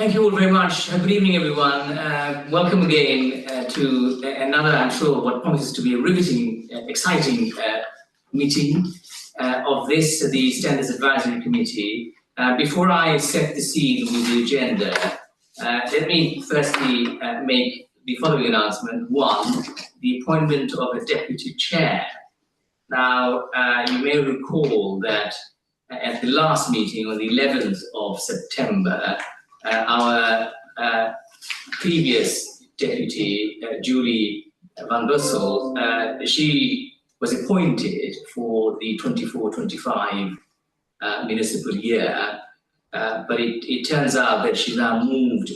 Thank you all very much. Good evening, everyone. Welcome again to another, I'm sure, what promises to be a riveting, exciting meeting of the Standards Advisory Committee. Before I set the scene with the agenda, let me firstly make the following announcement. One, the appointment of a deputy chair. Now, you may recall that at the last meeting on the 11th of September, our previous deputy, Julie van Bussel, she was appointed for the 24-25 municipal year, but it turns out that she now moved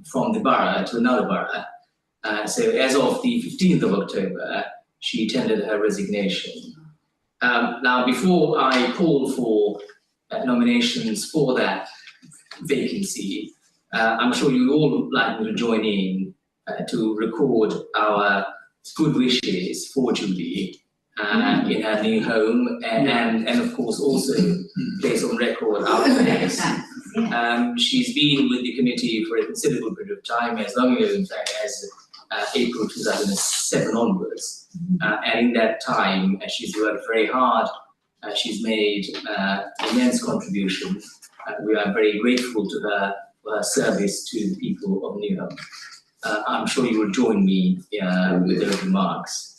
from the borough to another borough. So as of the 15th of October, she tendered her resignation. Now, before I call for nominations for that vacancy, I'm sure you'd all like me to join in to record our good wishes for Julie in her new home, and of course also place on record our thanks. She's been with the committee for a considerable period of time, as long ago in fact as April 2007 onwards, and in that time she's worked very hard. She's made immense contributions. We are very grateful to her for her service to the people of Newham. I'm sure you will join me with those remarks.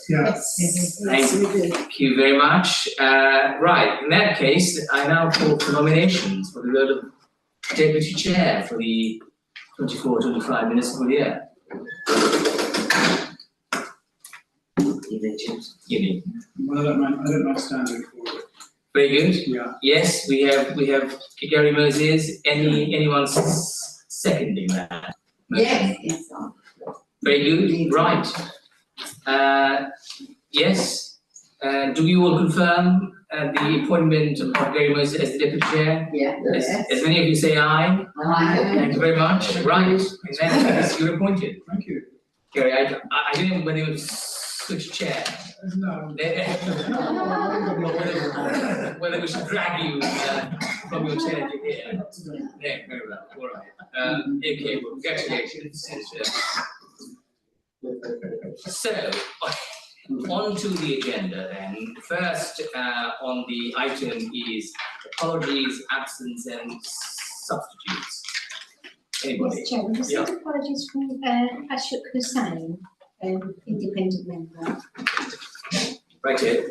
Yes. Thank you very much. Right, in that case, I now call for nominations for the role of Deputy Chair for the 24-25 municipal year. Evening. Well, I don't mind standing for it. Very good. Yeah. Yes, we have Gary Moses. Anyone seconding that? Motion? Yes. Very good. Right. Yes. Do you all confirm the appointment of Gary Moses as the deputy chair? Yeah. As many of you say aye. Aye. Thank you very much. Right. In that case, you're appointed. Thank you. Gary, I don't know whether you want to switch chair. No. Whether we should drag you from your chair to here. Yeah, very well. All right. Okay, well, congratulations. So, on to the agenda then. First on the item is apologies, absence, and substitutes. Anybody? Yes, Chair, we received apologies from Ashok Hussain, independent member. Right here.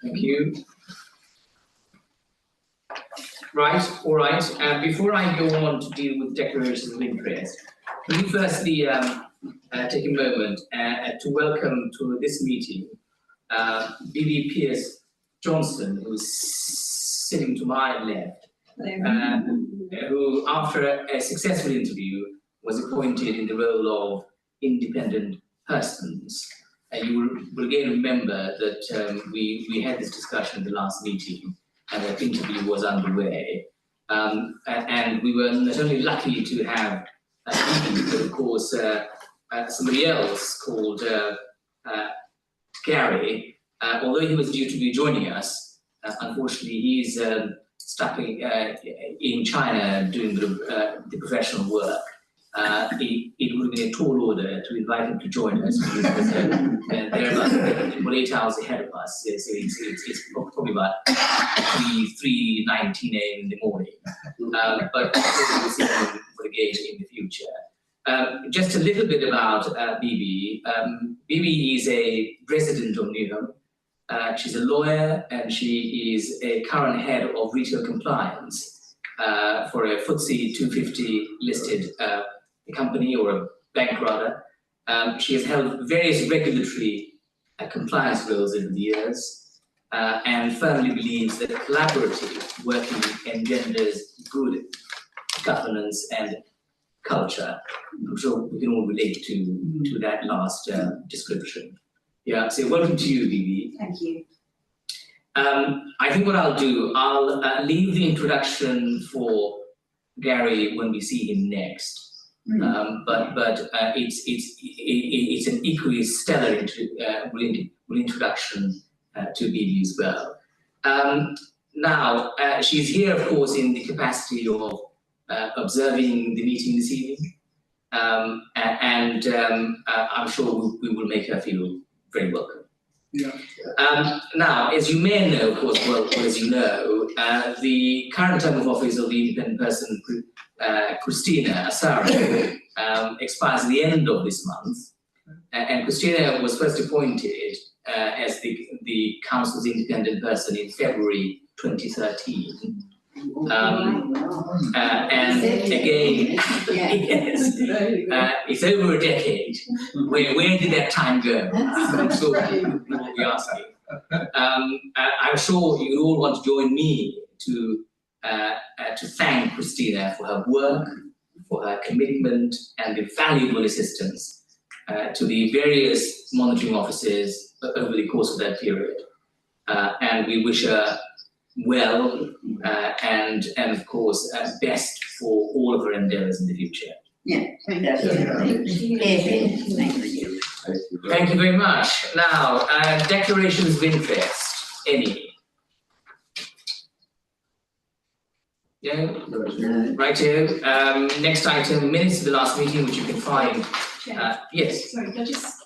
Thank you. Right, all right. Before I go on to deal with declarations of interest, can we firstly take a moment to welcome to this meeting B.B. Pierce Johnson, who's sitting to my left, who, after a successful interview, was appointed in the role of independent persons. You will again remember that we had this discussion at the last meeting, and that interview was underway. And we were not only lucky to have him, but of course somebody else called Gary, although he was due to be joining us, unfortunately he's stuck in China doing the professional work. It would have been a tall order to invite him to join us. They're about 8 hours ahead of us, so it's probably about 3:19 a.m. in the morning. But we'll see him again in the future. Just a little bit about Bibi. Bibi is a resident of Newham. She's a lawyer, and she is a current head of retail compliance for a FTSE 250 listed company, or a bank rather. She has held various regulatory compliance roles over the years, and firmly believes that collaborative working engenders good governance and culture. I'm sure we can all relate to that last description. Yeah, so welcome to you, Bibi. Thank you. I think what I'll do, I'll leave the introduction for Gary when we see him next. But it's an equally stellar introduction to Bibi as well. Now, she's here, of course, in the capacity of observing the meeting this evening. I'm sure we will make her feel very welcome. Yeah. Now, as you may know, of course, well as you know, the current term of office of the independent person, Christina Asaro, expires at the end of this month. And Christina was first appointed as the council's independent person in February 2013. And again, yes, it's over a decade. Where did that time go? I'm sure you will be asking. I'm sure you all want to join me to thank Christina for her work, for her commitment, and the valuable assistance to the various monitoring offices over the course of that period. And we wish her well and of course best for all of her endeavours in the future. Yeah, thank you. Thank you very much. Now, declarations of interest, any? No? No. Righto. Next item, minutes of the last meeting, which you can find. Chair, Yes. sorry, can I just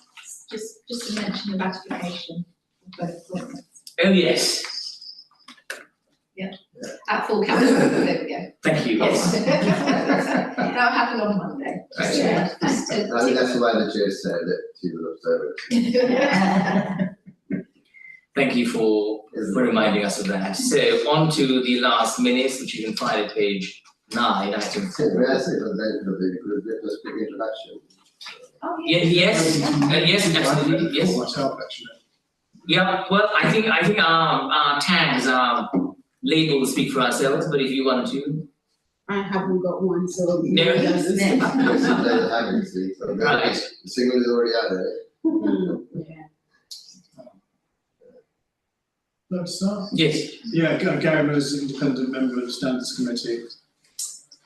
to mention the ratification of both appointments Oh yes. at full council. There we go. Thank you. Yes. That'll happen on Monday. Right. Yeah. I think that's why the chair said that she will observe it. Thank you for reminding us of that. So on to the last minutes, which you can find at page 9, item 4. May I say that then let us quick introduction. Oh, Yes, yes, absolutely, yes. Myself, actually. Yeah, well, I think our tags, our labels speak for ourselves, but if you want to. I haven't got one, so. No. Yes, there's a hand, you see, so Right. the single is already out there. Yeah. Let's start. Yes. Yeah, Gary Miller's independent member of the Standards Committee.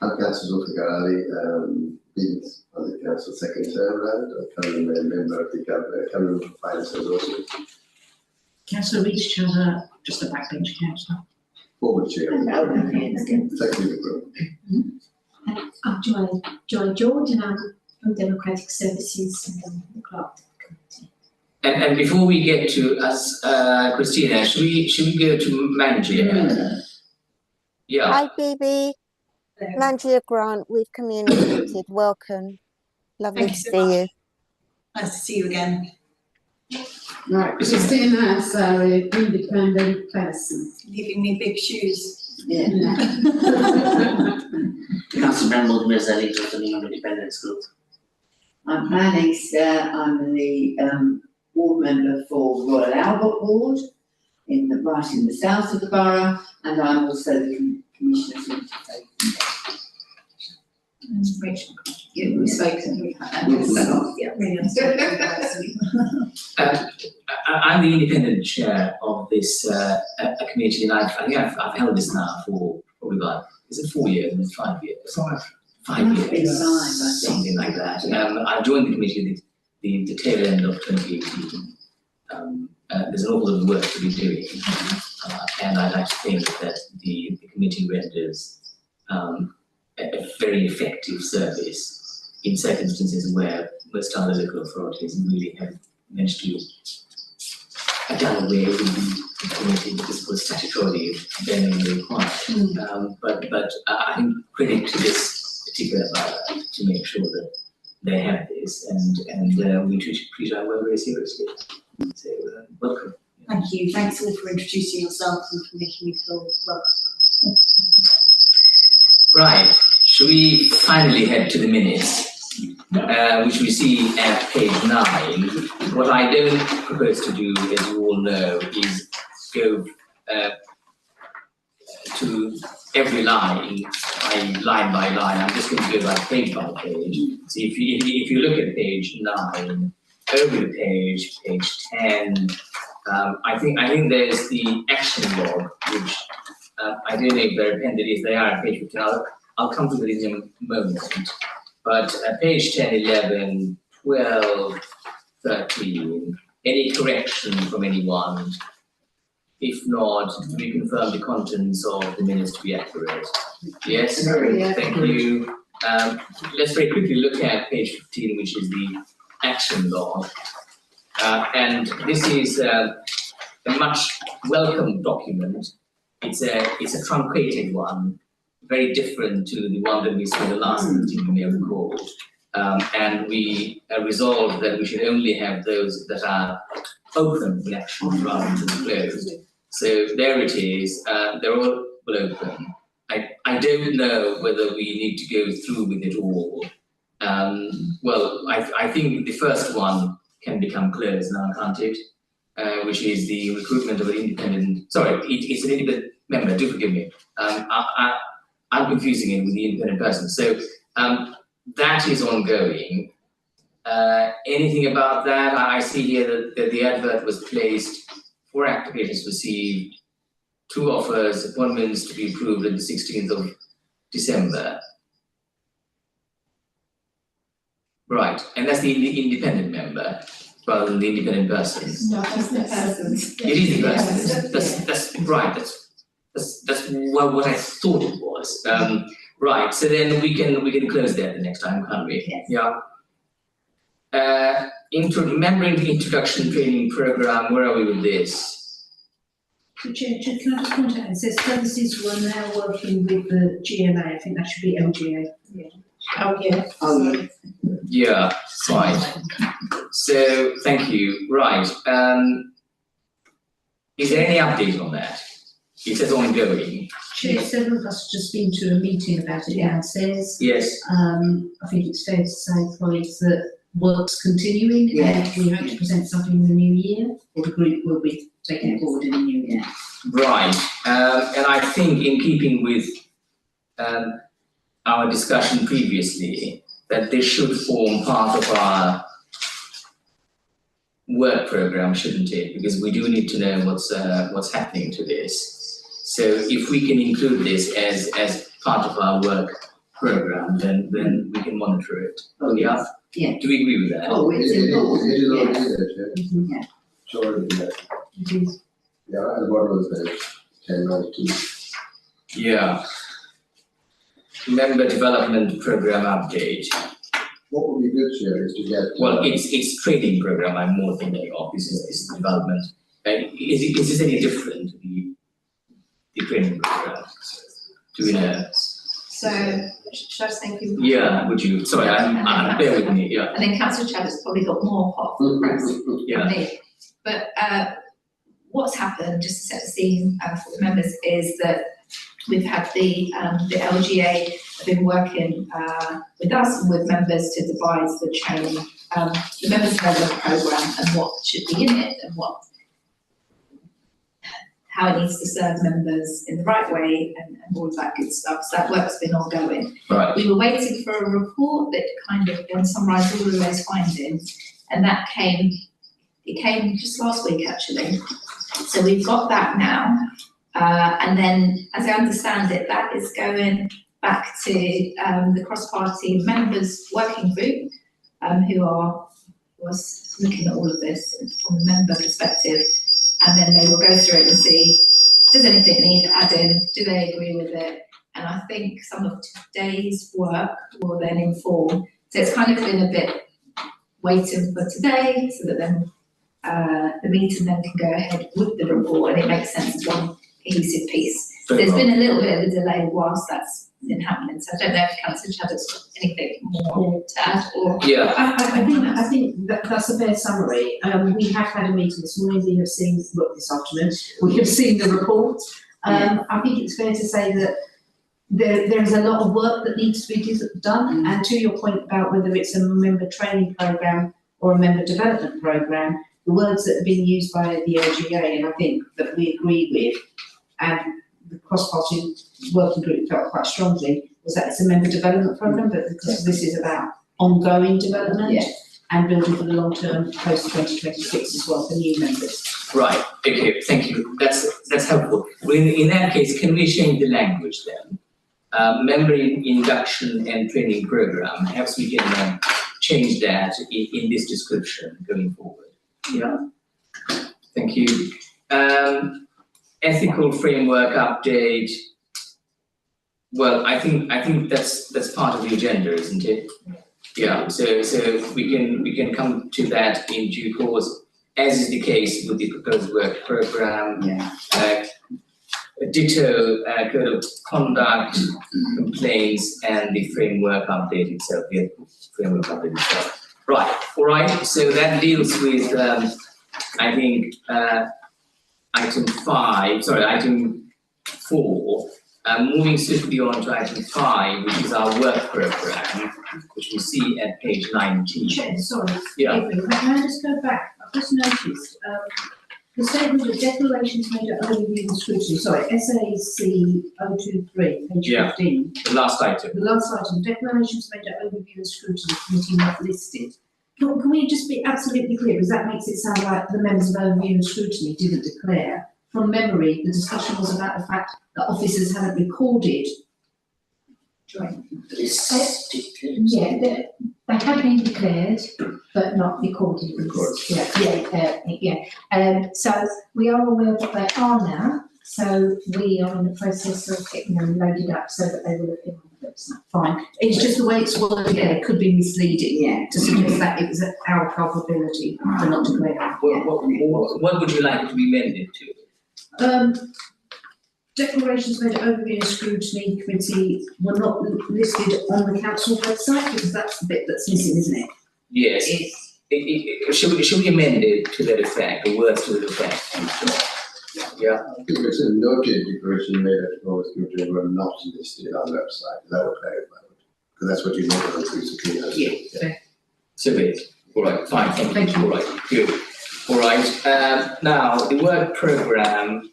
I'm Councillor Zulfi Garali, been on the council second term round. I'm currently a member of the Cabinet of Finance and Resources, Councillor Reach, just a backbench councillor. former chair of the executive group. I'm Joy George, and I'm from Democratic Services and I'm the Clerk Committee. And before we get to us, Christina, should we go to Mangia? Yeah. Hi, Phoebe. Mangia Grant, we've communicated. Welcome. Lovely Thank to you so see you. Nice to see you again. Right, Christina Asari, independent person. Leaving me big shoes. Yeah. Councillor Member Mirzelli, the Nottingham Independence Group. I'm planning, I'm the ward member for Royal Albert Ward right in the south of the borough, and I'm also the commissioner for interfaith. Rachel, we've spoken, we've had that. Yeah, really I'm the independent chair of this committee, and I think I've held this now for probably about, is it 4 years and 5 years? 5. 5 Must be years, 5, I think. something like that. I joined the committee at the tail end of 2018. There's an awful lot of work to be doing, and I'd like to think that the committee renders a very effective service in circumstances where most other local authorities really have managed to done away with the committee because it was statutorily then required. But I think credit to this particular borough to make sure that they have this, and we treat our work very seriously. So welcome. Thank you. Thanks all for introducing yourselves and for making me feel welcome. Right, shall we finally head to the minutes, which we see at page 9. What I don't propose to do, as you all know, is go to every line by line. I'm just going to go by page. So if you look at page 9, over the page 10, I think there's the action log, which I don't know if they're appended. If they are at page 15, I'll come to it in a moment. But at page 10, 11, 12, 13, any correction from anyone If not, we confirm the contents of the minutes to be accurate. Yes? Yeah. Thank you. Let's very quickly look at page 15, which is the action log. And this is a much welcome document. It's a truncated one, very different to the one that we saw the last meeting, you may recall. And we resolved that we should only have those that are open for action rather than closed. So there it is. They're all open. I don't know whether we need to go through with it all. Well, I think the first one can become closed now, can't it? Which is the recruitment of an independent. Sorry, it's an independent member. Do forgive me. I'm confusing it with the independent person. So that is ongoing. Anything about that? I see here that the advert was placed, 4 applications received, 2 offers, appointments to be approved on the 16th of December. Right, and that's the independent member rather than the independent person. No, that's the persons. It is the person. That's right. That's what I thought it was. Right. So then we can close that the next time, can't we? Yes. Yeah. Remembering the introduction training program. Where are we with this? Chair, can I just point out, it says services were now working with the GLA, I think that should be LGA. Oh, yeah. Oh, Yeah. Fine. So thank you. Right. Is there any update on that? It says ongoing. Chair, several of us have just been to a meeting about it downstairs. Yes. I think it's fair to say, colleagues, that work's continuing. Yes. And we hope to present something in the new year, or the group will be taking it forward in the new year. Right. And I think in keeping with our discussion previously, that this should form part of our work program, shouldn't it? Because we do need to know what's happening to this. So if we can include this as part of our work program, then we can monitor it. Oh, Yeah. Yeah. Do we agree with that? oh, it's important, It is already yes. there, Chair. Yeah. It's already there. It is. Yeah, at the bottom of the page, 1092. Yeah. Member development program update. What would be good, Chair, is to get. Well, it's training program I'm more thinking of. This is development. Is this any different to the training program? Do we know? So, should I just thank you? Yeah, would you? Sorry, I'm bear with me. Yeah, And then Councillor Chadwick's probably got more hot for the press yeah. than me. But what's happened, just to set the scene for the members, is that we've had the LGA have been working with us and with members to devise the training, the members development programme and what should be in it and how it needs to serve members in the right way and all of that good stuff. So that work's been ongoing. Right. We were waiting for a report that kind of summarised all of those findings, and that came just last week actually. So we've got that now. And then, as I understand it, that is going back to the cross-party members working group, who was looking at all of this from a member perspective, and then they will go through it and see, does anything need adding, do they agree with it? And I think some of today's work will then inform. So it's kind of been a bit waiting for today, so that then the meeting then can go ahead with the report, and it makes sense as one cohesive piece. There's been a little bit of a delay whilst that's been happening, so I don't know if Councillor Chadwick's got anything more to add, or. Yeah. I think that's a fair summary. We have had a meeting this morning, we have seen, well, this afternoon, we have seen the report. I think it's fair to say that there is a lot of work that needs to be done, and to your point about whether it's a member training programme or a member development programme, the words that are being used by the LGA, and I think that we agree with, and the cross-party working group felt quite strongly, was that it's a member development programme, but because this is about ongoing development and building for the long term post 2026 as well for new members. Right. Okay. Thank you. That's helpful. Well, in that case, can we change the language then? Member induction and training program. Perhaps we can change that in this description going forward. Yeah. Thank you. ethical framework update. Well, I think that's part of the agenda, isn't it? Yeah. So we can come to that in due course, as is the case with the proposed work programme. Yeah. Ditto code of conduct, complaints, and the framework update itself. The framework update itself. Right. All right. So that deals with I think item 4. Moving swiftly on to item 5, which is our work programme, which we see at page 19. Chair, sorry. Yeah. Can I just go back? I've just noticed, the statement of declarations made at early review and scrutiny, SAC 023, page Yeah. 15. The last item. The last item, declarations made at overview and scrutiny committee not listed. Can we just be absolutely clear, because that makes it sound like the members of overview and scrutiny didn't declare. From memory, the discussion was about the fact that officers hadn't recorded. Yeah, they have been declared, but not recorded. So we are aware of what they are now. So we are in the process of getting them loaded up so that they will appear on the website. Fine. It's just the way it's worded there could be misleading, to suggest that it was our culpability for not declaring. What would you like it to be amended to? Declarations made at overview and scrutiny committee were not listed on the council website, because that's the bit that's missing, isn't it? Yes. Should we amend it to that effect, or words to that effect? Yeah. I think it's a noted declaration made at the proposed committee were not listed on the website. That will clarify it. Because that's what you noted on 316. Yeah. So it. All right. Fine. Thank you. All right. Good. All right. Now the work programme.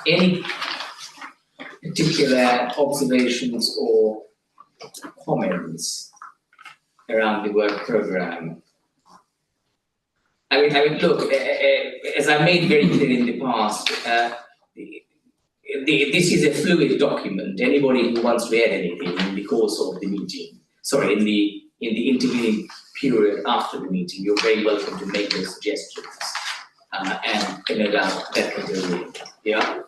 Any particular observations or comments around the work programme? I mean, look, as I made very clear in the past, this is a fluid document. Anybody who wants to add anything in the course of the meeting, in the intervening period after the meeting, you're very welcome to make those suggestions. And no doubt that can go in. Yeah.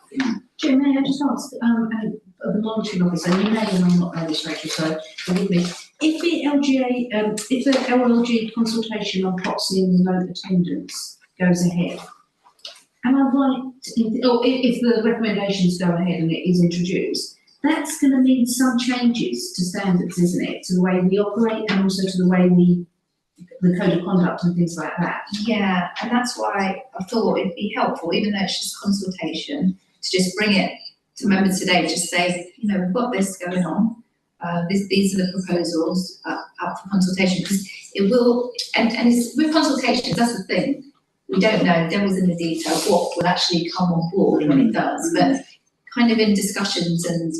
Jim, may I just ask, the monitoring officer, you may or may not know this, Rachel, so forgive me. If the LLG consultation on proxy and remote attendance goes ahead, am I right, or if the recommendations go ahead and it is introduced, that's going to mean some changes to standards, isn't it? To the way we operate and also to the way the code of conduct and things like that. Yeah, and that's why I thought it'd be helpful, even though it's just consultation, to just bring it to members today, just say, we've got this going on. These are the proposals up for consultation, because it will, and it's, with consultations, that's the thing. We don't know, devil's in the detail, what will actually come on board when it does, but kind of in discussions and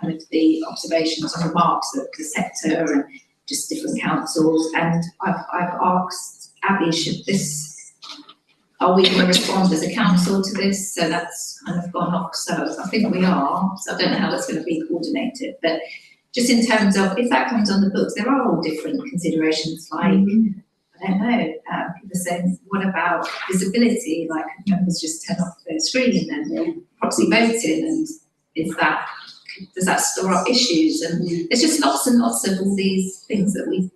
kind of the observations and remarks of the sector and just different councils, and I've asked Abby, are we going to respond as a council to this? So that's kind of gone off. So I think we are. So I don't know how that's going to be coordinated, but just in terms of if that comes on the books, there are all different considerations. Like I don't know, people saying, what about visibility? Like members just turn off their screen and proxy voting, and does that store up issues? And there's just lots and lots of all these things that we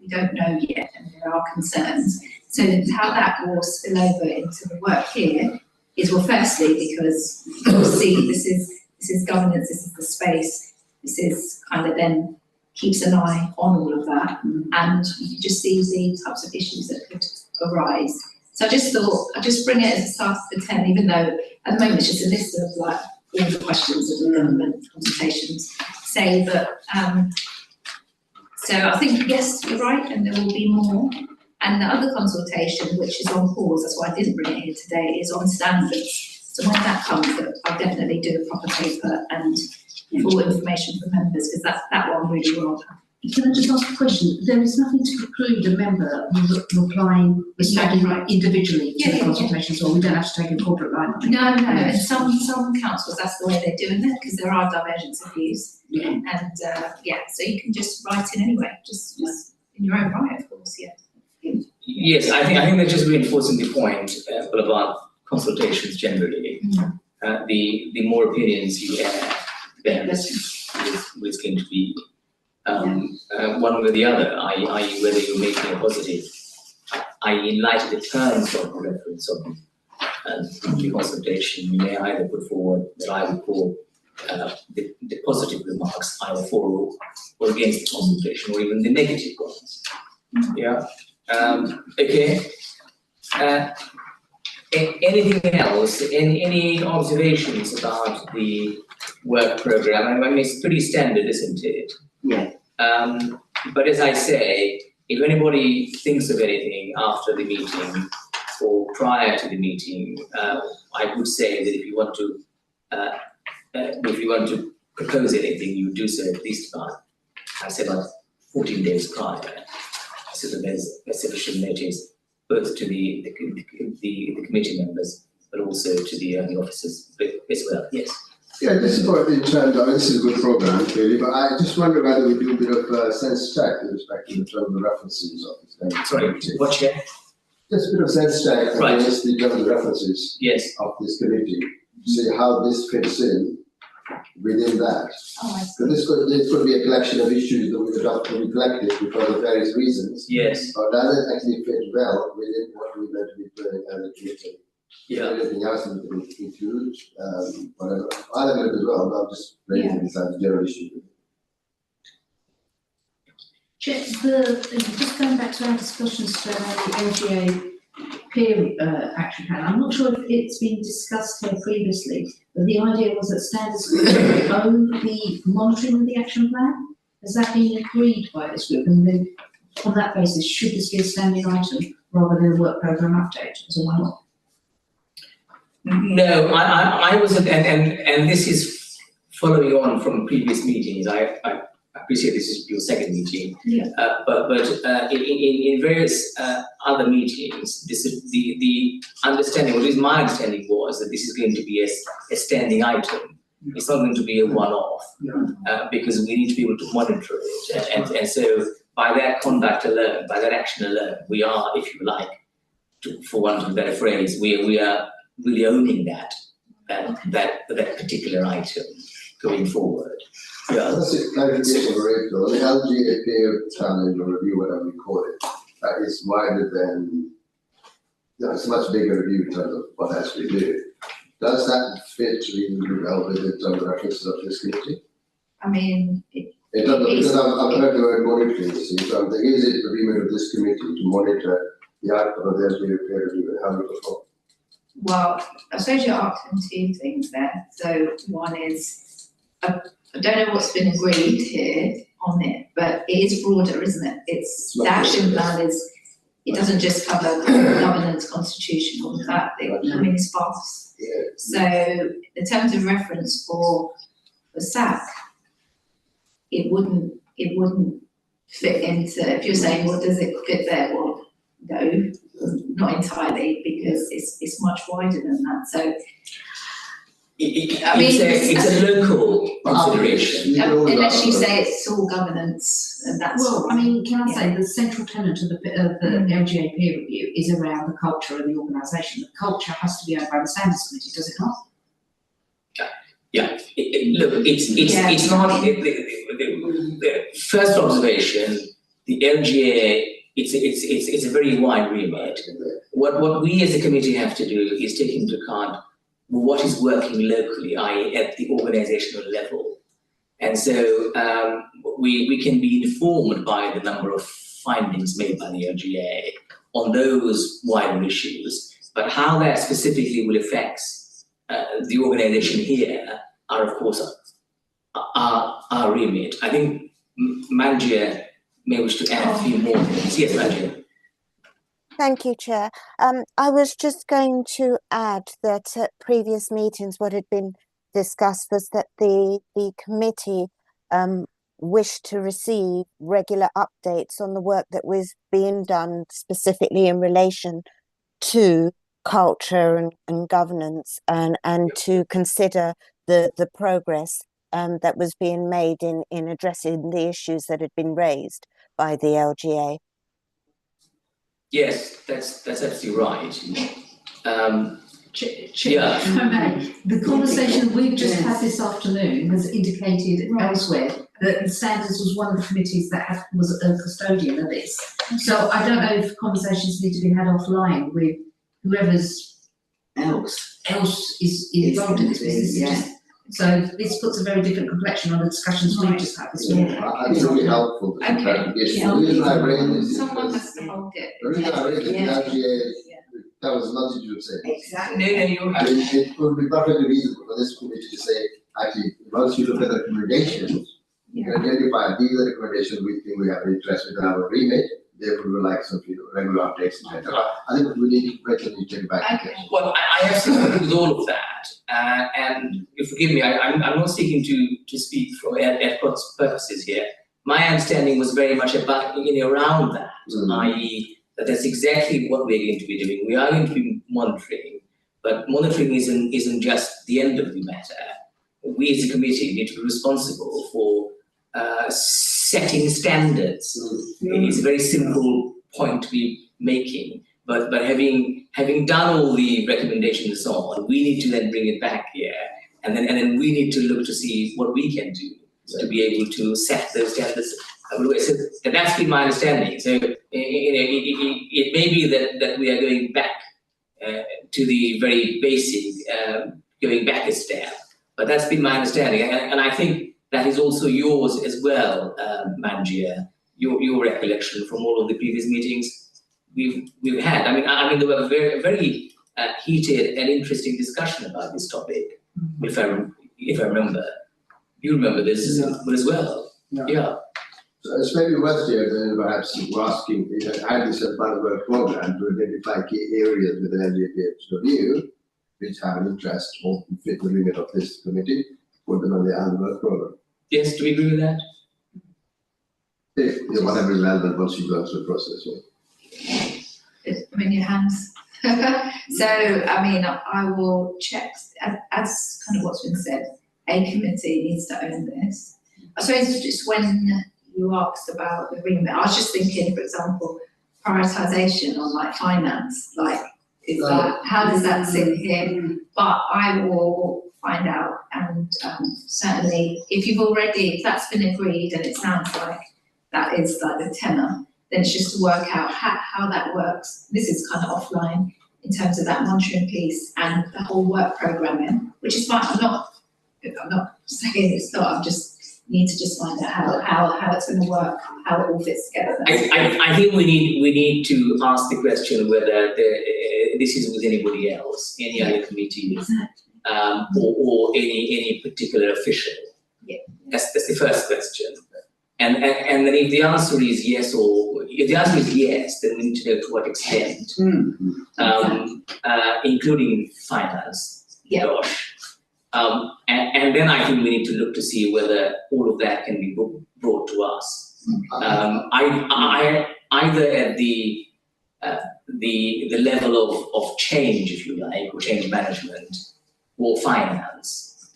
don't know yet, and there are concerns. So how that will spill over into the work here is, well, firstly, because obviously this is governance, this is the space, this is kind of then keeps an eye on all of that, and you just see the types of issues that could arise. So I just thought I'd just bring it as a start for 10, even though at the moment it's just a list of like all the questions of the government consultations say, but so I think, yes, you're right, and there will be more. And the other consultation, which is on pause, that's why I didn't bring it here today, is on standards. So when that comes, I'll definitely do a proper paper and full information for members, because that one really will happen. Can I just ask a question? There is nothing to preclude a member replying individually to the consultations, or we don't have to take a corporate line on it? No, and some councils, that's the way they're doing it, because there are divergence of views. Yeah. And so you can just write in anyway, just in your own right, of course, yeah. Yes, I think they're just reinforcing the point, about consultations generally, the more opinions you have, then this is going to be one way or the other, i.e. whether you're making a positive, i.e. in light of the terms of the reference of the consultation, you may either put forward that I would call the positive remarks either for or against the consultation, or even the negative ones. Yeah. Okay. Anything else? Any observations about the work program? I mean, it's pretty standard, isn't it? Yeah. But as I say, if anybody thinks of anything after the meeting or prior to the meeting, I would say that if you want to propose anything, you do so at least about, I said, about 14 days prior, so that there's a sufficient notice both to the committee members, but also to the officers as well. Yes. Yeah, this is what in terms of, this is a good program, clearly, but I just wonder whether we do a bit of sense check with respect to the terms of references of this kind of Sorry, committee. what chair? Just a bit of sense check Right. against the terms of references Yes. of this committee, see how this fits in within that. Oh, I see. So this could be a collection of issues that we adopt to be collected because of various reasons. Yes. But does it actually fit well within what we're going to be doing as a committee? Yeah. Anything else we can include, whatever, I have it as well, but I'm just raising this as a general issue. Chair, just going back to our discussions around the LGA peer action plan, I'm not sure if it's been discussed here previously, but the idea was that standards would own the monitoring of the action plan. Has that been agreed by this group? And then on that basis, should this be a standing item rather than a work programme update as a one-off? No, I was, and this is following on from previous meetings. I appreciate this is your second meeting. Yeah. But in various other meetings, this is the understanding, or at least my understanding was that this is going to be a standing item. It's not going to be a one-off, because we need to be able to monitor it. And so by that conduct alone, by that action alone, we are, if you like, for want of a better phrase, we are really owning that particular item going forward. Yeah. That's a clarification for Rachel. The LGA peer challenge or review, whatever we call it, that is wider than, it's a much bigger review in terms of what has to be do. Does that fit reasonably well with the terms of references of this committee? I mean, Because I've heard the word monitoring, you see, so I'm thinking, is it the remit of this committee to monitor the outcome of the LGA peer review and how we perform? well, I suppose you're asking two things there. So one is, I don't know what's been agreed here on it, but it is broader, isn't it? It's the action plan is, it doesn't just cover governance, constitution, all of that. I mean, it's vast. Yeah. So the terms of reference for the SAC, it wouldn't fit into, if you're saying, well, does it fit there? Well, no, not entirely, because it's much wider than that. So It's a local consideration. unless you say it's all governance, and that's. Well, I mean, can I say the central tenet of the LGA peer review is around the culture of the organisation. The culture has to be owned by the standards committee, does it not? Yeah. Look, it's not the first observation. The LGA, it's a very wide remit. What we as a committee have to do is take into account what is working locally, i.e. at the organisational level. And so we can be informed by the number of findings made by the LGA on those wider issues, but how that specifically will affect the organisation here are, of course, our remit. I think Manjia may wish to add a few more things. Yes, Manjia. Thank you, Chair. I was just going to add that at previous meetings, what had been discussed was that the committee wished to receive regular updates on the work that was being done specifically in relation to culture and governance, and to consider the progress that was being made in addressing the issues that had been raised by the LGA. Yes, that's absolutely right. Yeah. If I may, the conversation we've just had this afternoon has indicated elsewhere that Standards was one of the committees that was a custodian of this. So I don't know if conversations need to be had offline with whoever's else is involved in this, because this is just, so this puts a very different complexion on the discussions we've just had this morning. I think it'll be helpful to Okay. clarification. The reason I raised this is Someone because has to hold it. the reason I raised it is LGA, that was nothing you would say. Exactly. No, you're I mean, it would be perfectly reasonable for this committee to say, actually, once you look at the recommendations, you can identify these are the recommendations we think we have interest in our remit, therefore we would like some regular updates, etc. I think we need to wait until you take back. Okay. Well, I have spoken with all of that, and you forgive me, I'm not seeking to speak for ad purposes here. My understanding was very much about, around that, i.e. that's exactly what we're going to be doing. We are going to be monitoring, but monitoring isn't just the end of the matter. We as a committee need to be responsible for setting standards. It's a very simple point to be making, but having done all the recommendations and so on, we need to then bring it back here, and then we need to look to see what we can do to be able to set those standards. So that's been my understanding. So it may be that we are going back to the very basic, going back a step, but that's been my understanding, and I think that is also yours as well, Manjia, your recollection from all of the previous meetings we've had. I mean there were very heated and interesting discussion about this topic, if I remember. You remember this as well. Yeah. So it's maybe worth here then perhaps asking, add this as part of our program to identify key areas within LGPH review which have an interest or fit the limit of this committee, put them on the annual program. Yes, do we agree with that? If whatever is relevant once you go through the process. I'm in your hands. So, I mean, I will check, as kind of what's been said, a committee needs to own this. I suppose just when you asked about the remit, I was just thinking, for example, prioritisation on like finance, like how does that sit here? But I will find out, and certainly if that's been agreed and it sounds like that is like the tenor, then it's just to work out how that works. This is kind of offline in terms of that monitoring piece and the whole work programming, which is fine. I'm not saying it's not, I just need to just find out how it's going to work, how it all fits together. I think we need to ask the question whether this is with anybody else, any other committee, or any particular official. Yeah. That's the first question. And then if the answer is yes, or if the answer is yes, then we need to know to what extent, including finance, Josh. And then I think we need to look to see whether all of that can be brought to us. Either at the level of change, if you like, or change management, or finance.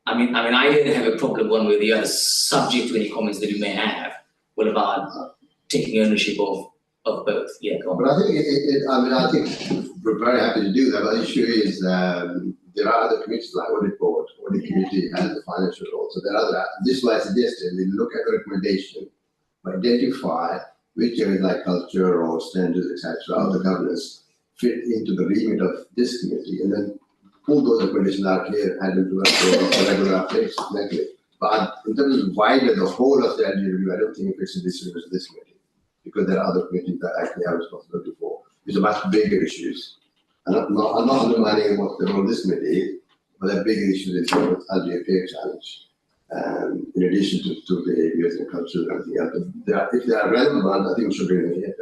I mean, I don't have a problem one way or the other, subject to any comments that you may have. What about taking ownership of both? Yeah, go on. But I think we're very happy to do that. But the issue is there are other committees like audit board, audit committee has the financial role. So there are other. This is why I suggested we look at the recommendation, identify which areas like culture or standards, etc., or the governance fit into the remit of this committee, and then pull those recommendations out here and into a regular updates. Exactly. But in terms of wider the whole of the LG review, I don't think it fits in this remit of this committee, because there are other committees that actually have responsibility for. These are much bigger issues. I'm not undermining what the role of this committee is, but there are bigger issues in terms of LGPA challenge. In addition to the behaviors and culture and everything else. If they are relevant, I think we should bring them here.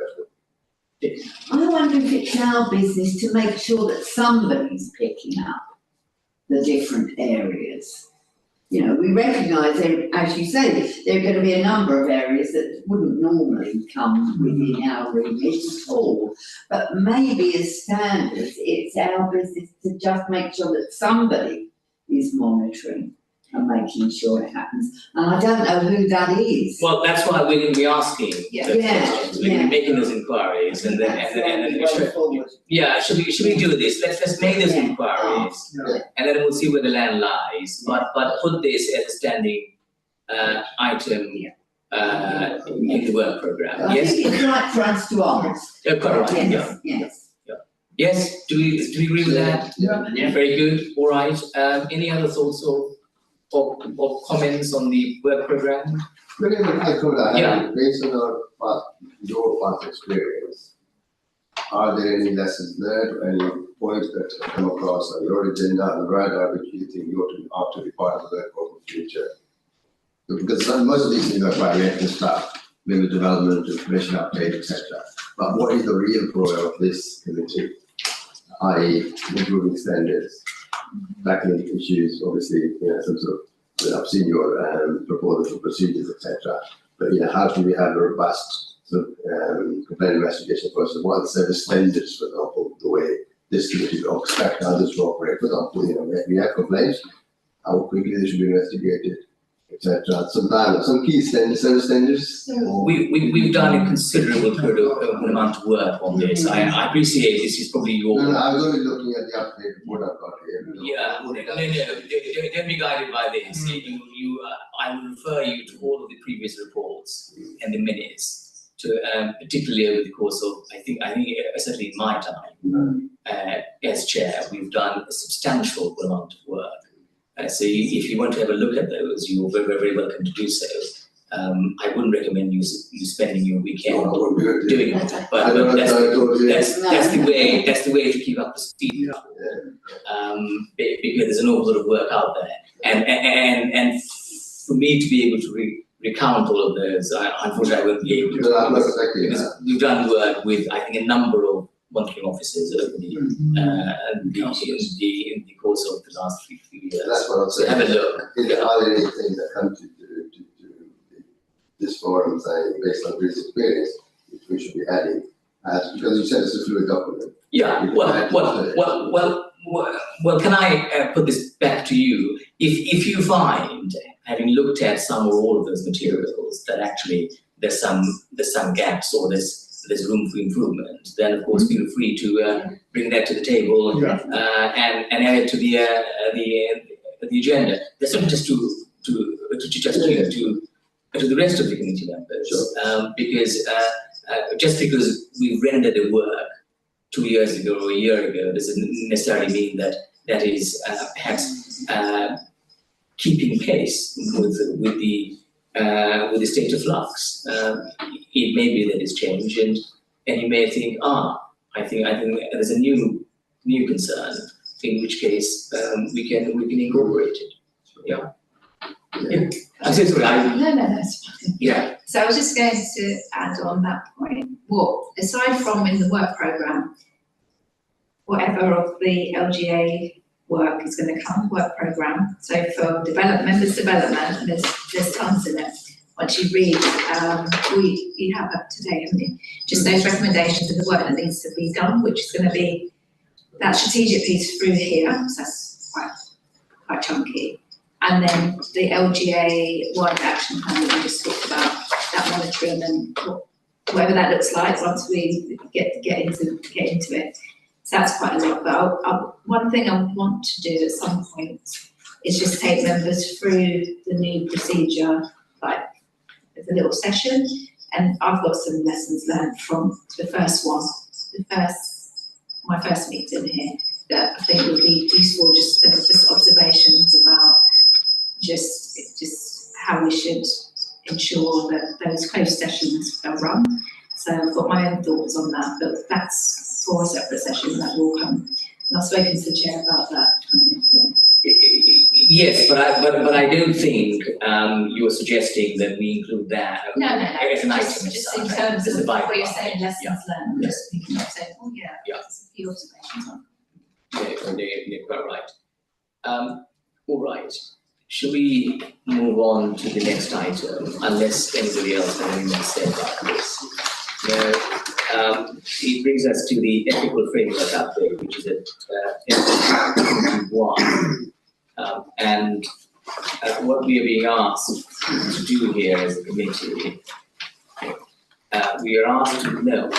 I wonder if it's our business to make sure that somebody's picking up the different areas. You know, we recognise, as you say, there are going to be a number of areas that wouldn't normally come within our remit at all. But maybe as standards, it's our business to just make sure that somebody is monitoring. and making sure it happens. And I don't know who that is. Well, that's why we're going to be asking Yeah. those Yeah, questions. We're going to yeah. be making those inquiries and then, Way forward. yeah, should we do this? Let's make those Yeah. inquiries Yeah. and then we'll see where the land lies. But put this as a standing item in the work programme. I Yes? think it's right for us to ask. Yeah, quite right, yeah. Yes. Yes, do we agree with that? Yeah. Very good, all right. Any other thoughts or comments on the work programme? But if I could, Yeah. based on your past experience, are there any lessons learned, any points that have come across on your agenda and radar which you think you ought to be part of the work of the future? Because most of these things are quite written stuff, maybe development, information update, etc. But what is the real program of this committee? I.e. improving standards, tackling issues, obviously, some sort of, I've seen your proposal for procedures, etc. But how can we have a robust sort of complaint investigation process? What are the service standards, for example, the way this committee will expect others to operate? For example, we have complaints, how quickly they should be investigated, etc. Some key service standards. We've done a considerable period of amount of work on this. I appreciate this is probably your. No, I was only looking at the update report I've got here. Yeah, no, don't be guided by this. I will refer you to all of the previous reports and the minutes, to particularly over the course of I think certainly in my time as chair, we've done a substantial amount of work. So if you want to have a look at those, you're very, very welcome to do so. I wouldn't recommend you spending your weekend doing it, but that's the way to keep up the speed. Because there's an awful lot of work out there, and for me to be able to recount all of those, unfortunately I won't be able to. Because we've done work with I think a number of monitoring officers over in the course of the last few years. That's what I'm saying. Have a look. Is there anything that comes to this forum saying, based on previous experience, which we should be adding, because you said it's a fluid document. Yeah, well, can I put this back to you? If you find, having looked at some or all of those materials, that actually there's some gaps or there's room for improvement, then of course feel free to bring that to the table and add it to the agenda. That's not just to the rest of the committee members, because just because we rendered the work 2 years ago or a year ago doesn't necessarily mean that is perhaps keeping pace with the state of flux. It may be that it's changed, and you may think, I think there's a new concern, in which case we can incorporate it. Yeah. I'm so sorry. No, that's fine. Yeah. So I was just going to add on that point. Well, aside from in the work programme, whatever of the LGA work is going to come, work programme. So for members development, there's tons in it. Once you read, you have up today, haven't you? Just those recommendations of the work that needs to be done, which is going to be that strategic piece through here. So that's quite chunky. And then the LGA wide action plan that we just talked about, that monitoring and whatever that looks like once we get into it. So that's quite a lot. But one thing I want to do at some point is just take members through the new procedure, like with a little session. And I've got some lessons learned from the first one, my first meeting here, that I think would be useful, just observations about just how we should ensure that those closed sessions are run. So I've got my own thoughts on that, but that's for a separate session that will come. And I've spoken to the chair about that. Yes, but I don't think you're suggesting that we include that. No. As an item, Just in terms of what you're saying, lessons learned. Yeah. Just thinking of saying, there's a few observations on. You're quite right. All right. Should we move on to the next item, unless anybody else has anything to say about this? No. It brings us to the ethical framework update, which is at 21. And what we are being asked to do here as a committee, we are asked to note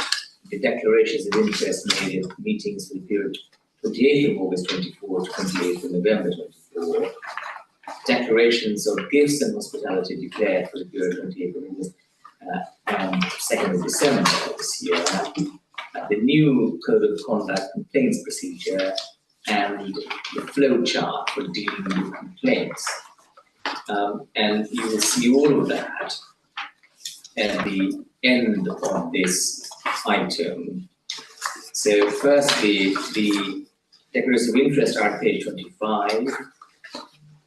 the declarations of interest made at meetings for the period 28th of August 24 to 28th of November 24, declarations of gifts and hospitality declared for the period 28th of August and 2nd of December this year, the new Code of Conduct complaints procedure, and the flow chart for dealing with complaints. And you will see all of that at the end of this item. So firstly, the declarations of interest are at page 25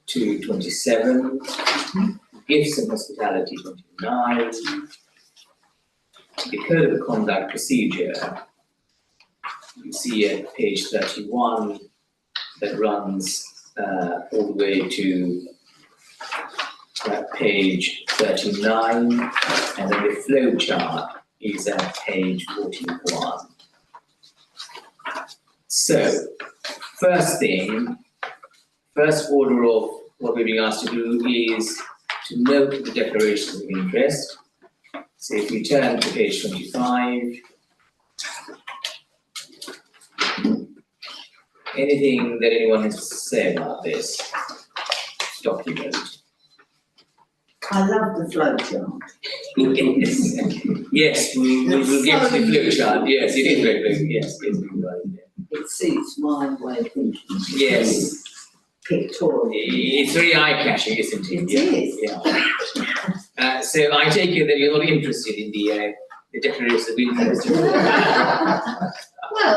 to 27, gifts and hospitality 29, the Code of Conduct procedure you see at page 31 that runs all the way to page 39, and then the flow chart is at page 41. So, first order of what we're being asked to do is to note the declarations of interest. So if we turn to page 25, anything that anyone has to say about this document? I love the flow chart. Yes, we will get to the flow chart. Yes, it is very good. Yes, It suits my way of thinking. Yes. Pictorial. It's very eye-catching, isn't it? It is. Yeah. So I take it that you're not interested in the declarations of interest. Well,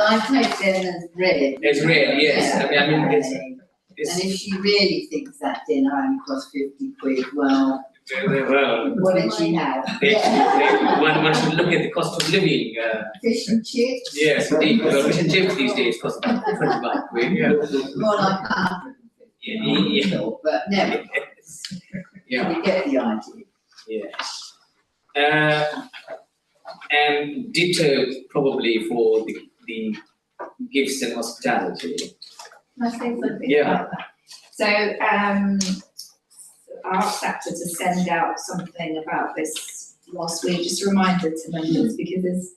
I take them as read. It's read, yes. Yeah. I mean, And if she really thinks that dinner only cost 50 quid, well, well, what did she have? one should look at the cost of living. Fish and chips? Yes, indeed. Well, fish and chips these days cost about 25 quid. Yeah. More like 100. Yeah. But never. Yeah. You get the idea. Yes. And ditto probably for the gifts and hospitality. Can I say something Yeah. about that? So, I asked ACTA to send out something about this last week, just a reminder to members, because there's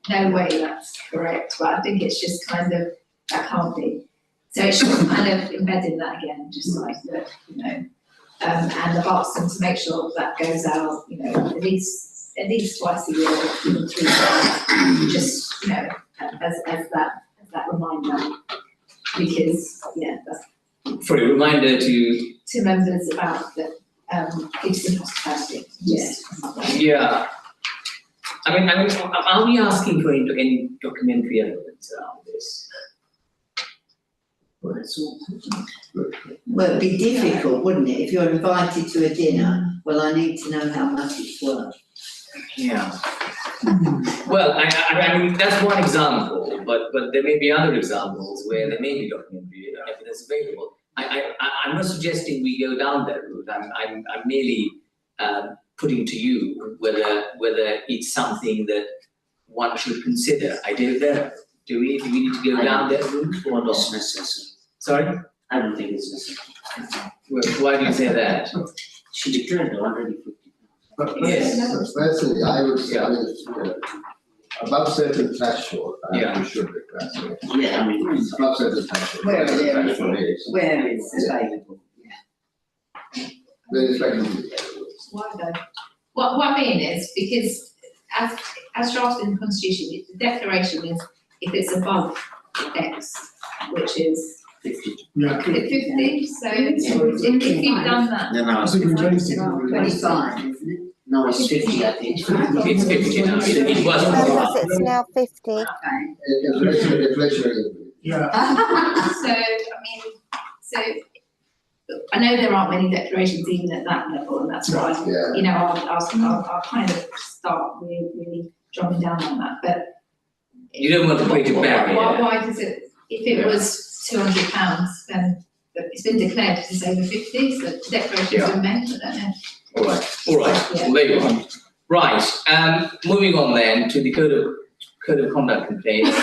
no way that's correct, but I think it's just kind of, that can't be. So it's just kind of embedding that again, just like that, and I've asked them to make sure that goes out, at least twice a year, even 3 times, just, as that reminder, because, that's For a reminder to. to members about the gifts and hospitality. Yes. Yeah. I mean, are we asking for any documentary evidence around this? Well, it'd be difficult, wouldn't it? If you're invited to a dinner, well, I need to know how much it's worth. Yeah. Well, I mean, that's one example, but there may be other examples where there may be documentary evidence available. I'm not suggesting we go down that route. I'm merely putting to you whether it's something that one should consider. I don't know. Do we need to go down that route or not? It's necessary. Sorry? I don't think it's necessary. Well, why do you say that? She declared already 50. But Yes. personally, I would say, Yeah. I mean, above certain threshold, Yeah. we should request it. Yeah, I mean, Above certain threshold. Where it is. Threshold is. Where it's available. Where it's likely. Why though? What I mean is, because as drafted in the constitution, the declaration is if it's above X, which is Yeah. 50, so if you've done that. no, I think we raised it. 25, isn't it? no, it's 50, I think. It's 50 now. It was. Yes, it's now 50. Okay. Inflation. Yeah. So, I know there aren't many declarations even at that level, and that's why, Yeah. I'll kind of start really drumming down on that, but. You don't want to create a barrier. Why does it, if it was £200, then it's been declared it's over 50, so the declaration's been made, I don't know. All right, Yeah. well, there you are. Right, moving on then to the Code of Conduct complaints.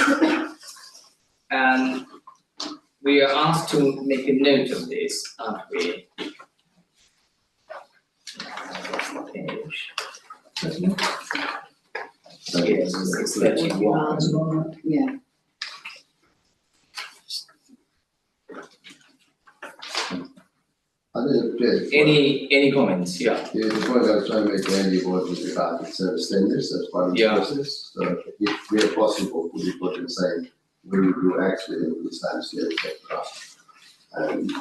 we are asked to make a note of this, aren't we? Page. Yes, it's 31. Yeah. I think it's Any comments? Yeah. Yeah, the point I was trying to make earlier was with regard to service standards as part of the Yeah. process. So if we are possible, we put in saying, we will do X within this time scale, et cetera. And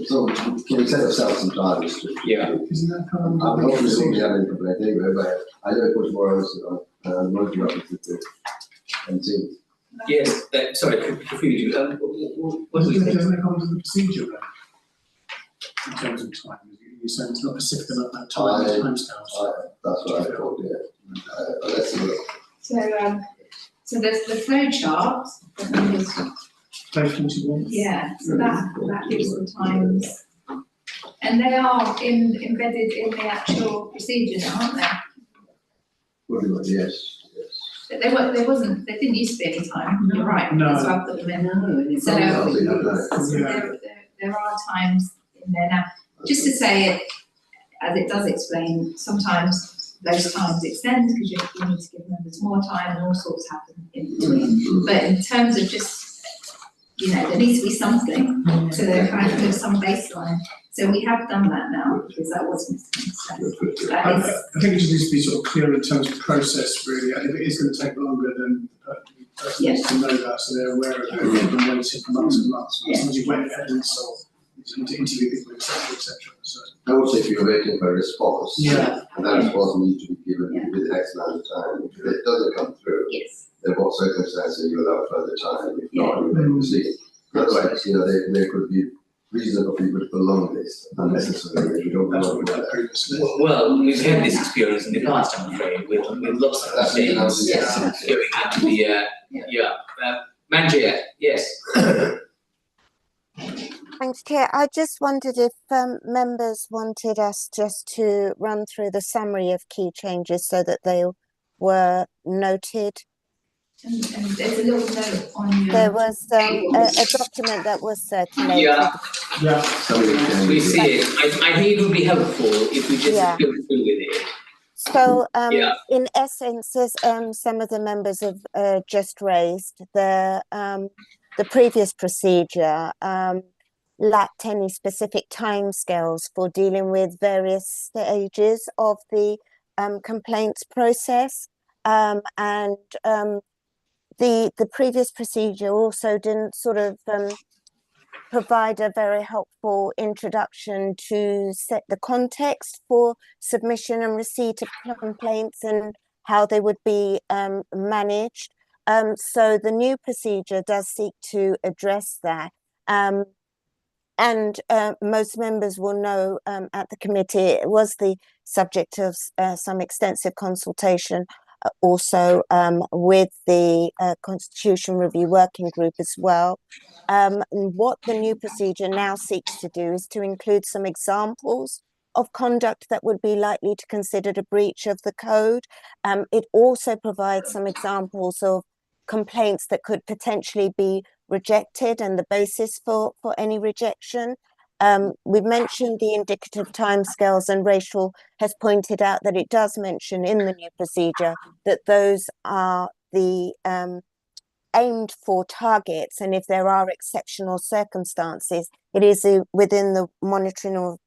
so can we set ourselves some targets to? Yeah. Isn't that part of I'm the not really procedure? having a complaint anyway, but I know it puts more onus on, working up with the team. Yes, sorry, before you do, what do we think? Doesn't it come to the procedure then? In terms of time, you said it's not specific about that timescales. That's what I thought, yeah. Let's see what. So there's the flow chart, the numbers. Page 41. Yeah, so that gives the times. And they are embedded in the actual procedure now, aren't they? Yes, yes. But there didn't used to be any time, you're right, No. that's why I put them in. No, it's So, not. so Yeah. there are times in there now, just to say it, as it does explain, sometimes those times extend because you need to give members more time and all sorts happen in between. But in terms of just, there needs to be something, so there kind of some baseline. So we have done that now, because that was missing, so that I is, think it just needs to be sort of clear in terms of process, really. If it is going to take longer, then the person needs to know that, so they're aware of it, rather than waiting for months and months. As long as you wait evidence or you need to interview people, etc. So. And also if you're waiting for a response. Yeah. And that response needs to be given within X amount of time. If it doesn't come through, yes, then what circumstances you allow further time, if not, you may proceed. Otherwise, there could be reason for people to prolong this unnecessarily, you don't That's know what we what did that. previously. Well, we've had this experience in the past, I'm afraid, with lots of That's the mistakes analysis. going into the, Manjia, yes. Thanks, Chair. I just wondered if members wanted us just to run through the summary of key changes so that they were noted. and there's a little note on your. There was a document that was circulated. Yeah, Somebody we see it. I think it would be helpful if we just Yeah. go through with it. So, Yeah. in essence, as some of the members have just raised, the previous procedure lacked any specific timescales for dealing with various stages of the complaints process, and the previous procedure also didn't sort of provide a very helpful introduction to set the context for submission and receipt of complaints and how they would be managed. So the new procedure does seek to address that. And most members will know at the committee it was the subject of some extensive consultation also with the Constitution Review Working Group as well. What the new procedure now seeks to do is to include some examples of conduct that would be likely to consider a breach of the code. It also provides some examples of complaints that could potentially be rejected and the basis for any rejection. We've mentioned the indicative timescales, and Rachel has pointed out that it does mention in the new procedure that those are the aimed for targets, and if there are exceptional circumstances, it is within the monitoring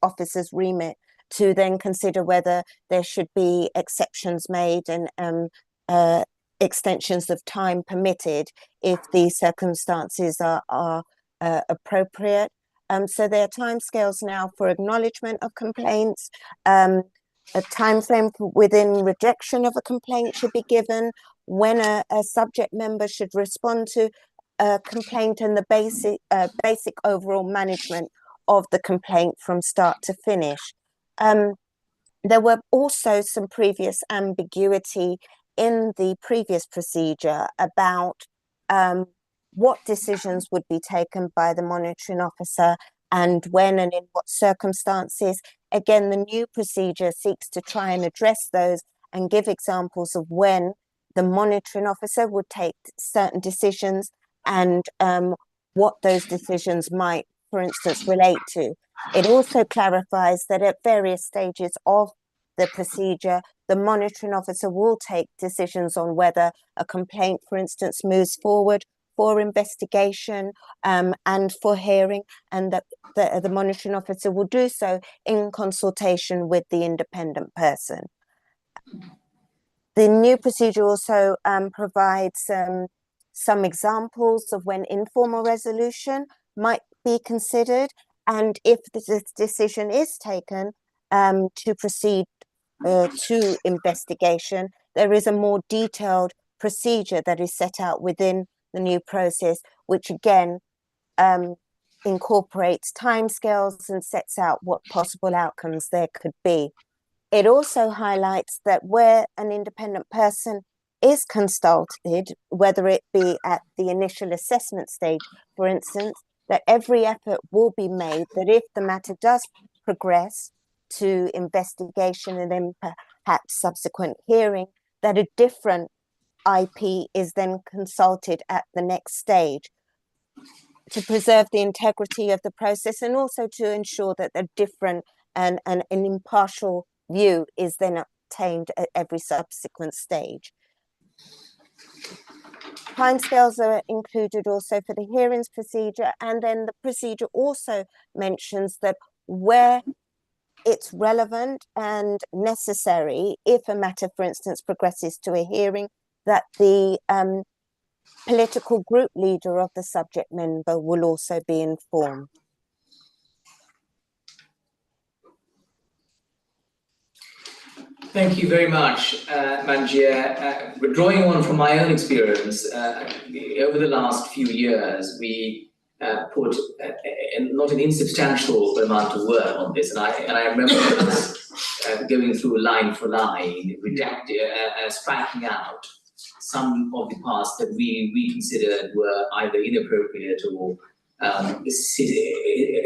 officer's remit to then consider whether there should be exceptions made and extensions of time permitted if the circumstances are appropriate. So there are timescales now for acknowledgement of complaints. A time frame within rejection of a complaint should be given, when a subject member should respond to a complaint, and the basic overall management of the complaint from start to finish. There were also some previous ambiguity in the previous procedure about what decisions would be taken by the monitoring officer and when and in what circumstances. Again, the new procedure seeks to try and address those and give examples of when the monitoring officer would take certain decisions and what those decisions might, for instance, relate to. It also clarifies that at various stages of the procedure, the monitoring officer will take decisions on whether a complaint, for instance, moves forward for investigation and for hearing, and that the monitoring officer will do so in consultation with the independent person. The new procedure also provides some examples of when informal resolution might be considered, and if this decision is taken to proceed to investigation, there is a more detailed procedure that is set out within the new process, which again incorporates timescales and sets out what possible outcomes there could be. It also highlights that where an independent person is consulted, whether it be at the initial assessment stage, for instance, that every effort will be made that if the matter does progress to investigation and then perhaps subsequent hearing, that a different IP is then consulted at the next stage to preserve the integrity of the process, and also to ensure that a different and an impartial view is then obtained at every subsequent stage. Timescales are included also for the hearings procedure, and then the procedure also mentions that where it's relevant and necessary, if a matter, for instance, progresses to a hearing, that the political group leader of the subject member will also be informed. Thank you very much, Manjia. Drawing on from my own experience, over the last few years, we put not an insubstantial amount of work on this, and I remember us going through line for line, striking out some of the parts that we considered were either inappropriate or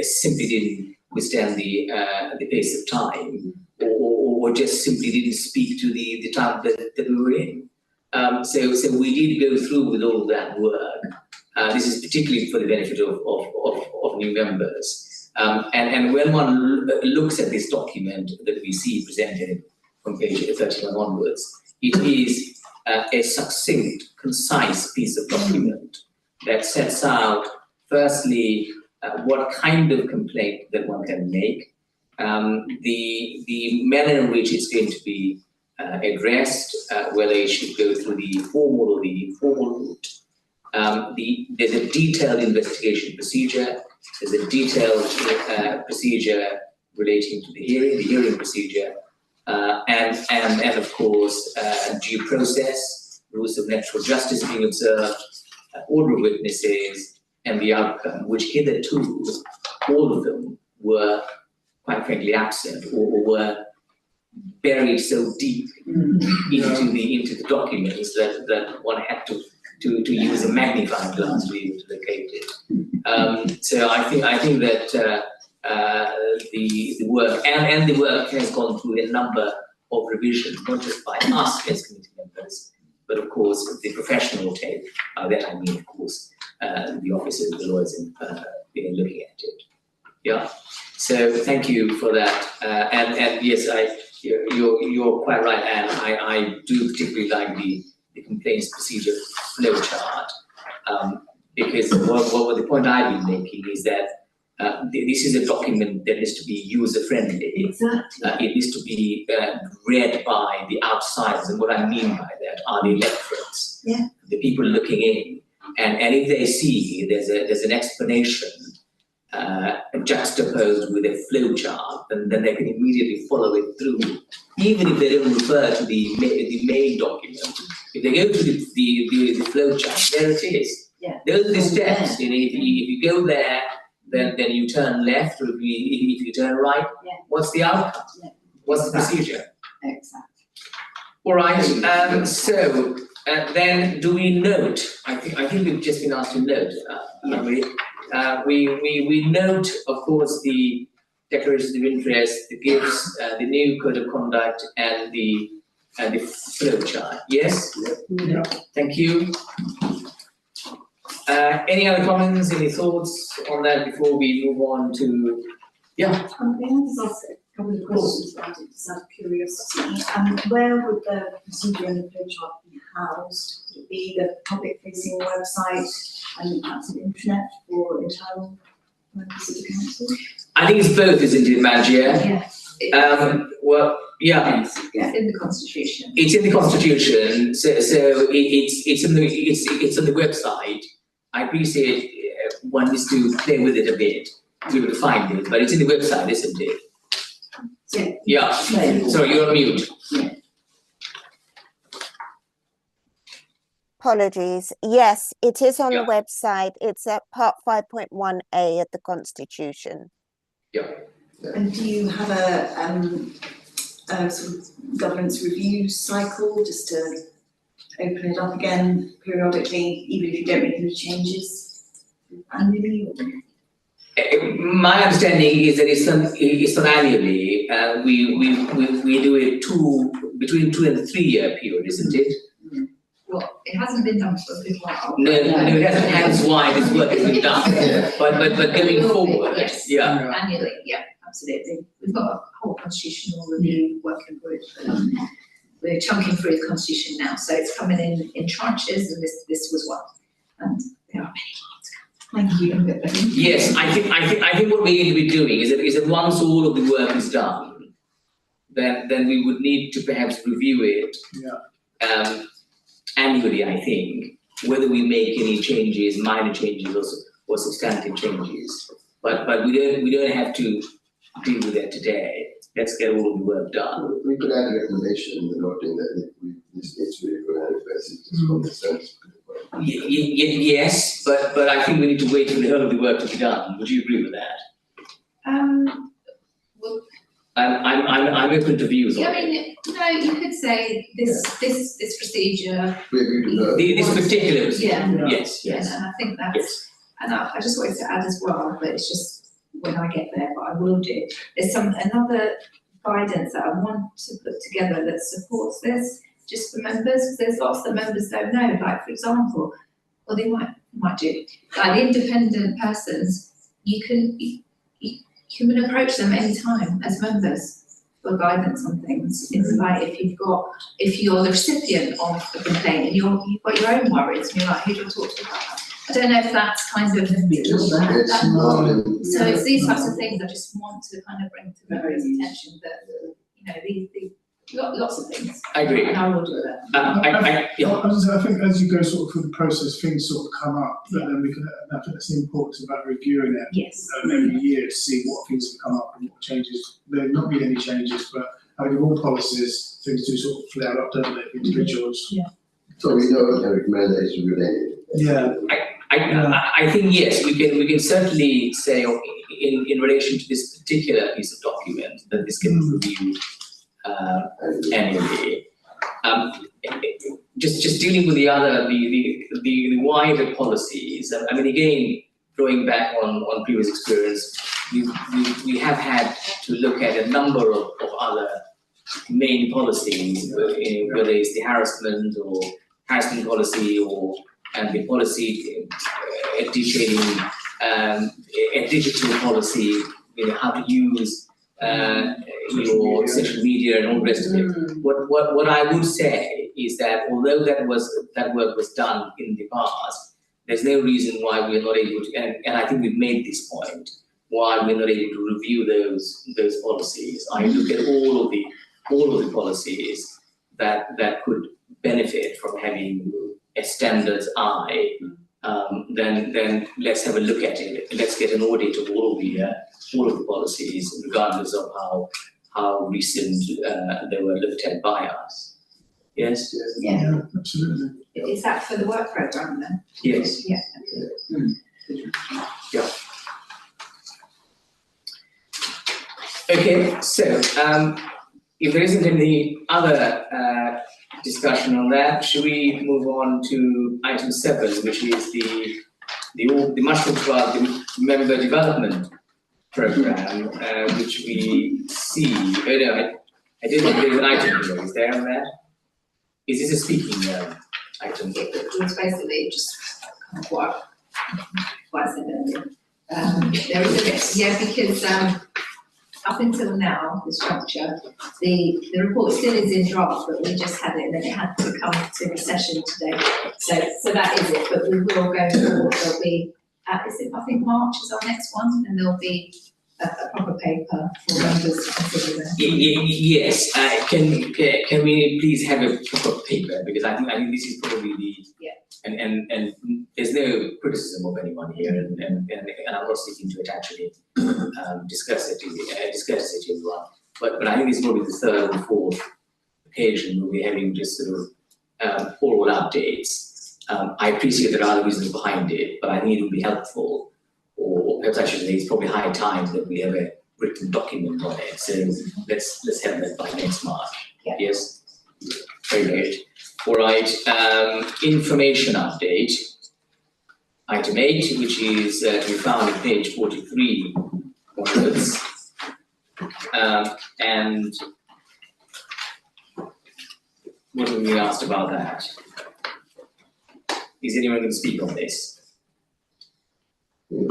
simply didn't withstand the pace of time, or just simply didn't speak to the time that we were in. So we did go through with all that work. This is particularly for the benefit of new members. And when one looks at this document that we see presented from page 31 onwards, it is a succinct, concise piece of document that sets out, firstly, what kind of complaint that one can make, the manner in which it's going to be addressed, whether it should go through the formal or the informal route. There's a detailed investigation procedure. There's a detailed procedure relating to the hearing procedure, and of course, due process, rules of natural justice being observed, order of witnesses, and the outcome, which hitherto, all of them were quite frankly absent, or were buried so deep into the documents that one had to use a magnifying glass to be able to locate it. So I think that the work and the work has gone through a number of revisions, not just by us as committee members, but of course the professional take. Then I mean, of course, the officers, the lawyers, looking at it. Yeah. So thank you for that. And yes, you're quite right, Anne. I do particularly like the complaints procedure flow chart, because what the point I've been making is that this is a document that needs to be user-friendly. Exactly. It needs to be read by the outsiders, and what I mean by that are the electorates, the people looking in, and if they see there's an explanation juxtaposed with a flow chart, then they can immediately follow it through, even if they don't refer to the main document. If they go to the flow chart, there it is. Yeah. Those are the steps. You know, if you go there, then you turn left, or if you turn right, what's the outcome? Yeah. What's the procedure? Exactly. All right. So then, do we note? I think we've just been asked to note. We note, of course, the declarations of interest, the gifts, the new code of conduct, and the flow chart. Yes. Yeah. Thank you. Any other comments, any thoughts on that before we move on to, May I just ask a couple of questions about it, just out of curiosity? Where would the procedure and the flow chart be housed? Would it be the public facing website and perhaps an intranet for internal members of the council? I think it's both, isn't it, Madge? Yes. Well, yeah, It's in the constitution. it's in the constitution, so it's on the website. I appreciate one needs to play with it a bit to be able to find it, but it's in the website, isn't it? Yeah, sorry, you're on mute. Apologies. Yes, it is on the Yeah. website. It's at part 5.1A of the Constitution. And do you have a sort of governance review cycle just to open it up again periodically, even if you don't make any changes annually? My understanding is that it's not annually. We do it between 2 and 3 year period, isn't it? Well, it hasn't been done for a good while. No, it hasn't. Hence why this work has been done. But going forward, Yes. yeah. Annually, yeah, absolutely. We've got a whole constitutional review working group. We're chunking through the constitution now, so it's coming in tranches, and this was one. And there are many more to come. Thank you. Yes, I think what we need to be doing is that once all of the work is done, then we would need to perhaps review it. Annually, I think, whether we make any changes, minor changes or substantive changes. But we don't have to deal with that today. Let's get all of the work done. We could add a recommendation in the noting that this needs to be manifest, it's common sense. Yes, but I think we need to wait for the whole of the work to be done. Would you agree with that? Well, I'm open to views yeah, on I it. mean, no, you could say this procedure. We agree to that. This particular Yeah. yes. And I think that's, Yes. and I just wanted to add as well, but it's just when I get there, but I will do. There's another guidance that I want to put together that supports this, just for members, because there's lots that members don't know. Like, for example, or they might do, like the independent persons, you can approach them anytime as members for guidance on things. It's like if you're the recipient of a complaint and you've got your own worries, and you're like, who do I talk to about that? I don't know if that's kind of It's not in- so it's these types of things I just want to kind of bring to members' attention that, you know, these lots of things. I agree. And I will do that. I think as you go sort of through the process, things sort of come up, but then we can, I think that's the importance about reviewing it Yes. every year to see what things have come up and what changes. There may not be any changes, but having all policies, things do sort of flare up, don't they, for individuals? So we know the recommendation related. Yeah. I think yes, we can certainly say in relation to this particular piece of document that this can be reviewed annually. Just dealing with the wider policies. I mean, again, drawing back on previous experience, we have had to look at a number of other main policies, whether it's the harassment policy and the policy detailing a digital policy, how to use your social media and all the rest of it. What I would say is that although that work was done in the past, there's no reason why we're not able to, and I think we've made this point, why we're not able to review those policies. I look at all of the policies that could benefit from having a standards eye. Then let's have a look at it. Let's get an audit of all of the policies, regardless of how recent they were looked at by us. Yes. Yeah, absolutely. Is that for the work programme then? Yes. Yeah. Yeah. Okay. So if there isn't any other discussion on that, should we move on to item 7, which is the much talked about the member development program, which we see. Oh no, I didn't think there's an item here. Is there on that? Is this a speaking item? It was basically just kind of what what I said earlier. There is a bit, yeah, because up until now, this juncture, the report still is in draft, but we just had it and then it had to come to the session today. So that is it, but we will go forward, there'll be, is it, I think March is our next one, and there'll be a proper paper for members to consider then. Yes, can we please have a proper paper, because I think this is probably the. Yeah. And there's no criticism of anyone here, and I'm not sticking to it actually, discuss it as well. But I think this is probably the third or fourth occasion where we're having just sort of oral updates. I appreciate there are other reasons behind it, but I think it would be helpful, or perhaps I should say it's probably high time that we have a written document on it. So let's have that by next March. Yeah. Yes. Very good. All right. Information update. Item 8, which is to be found on page 43 onwards. And what have we asked about that? Is anyone going to speak on this?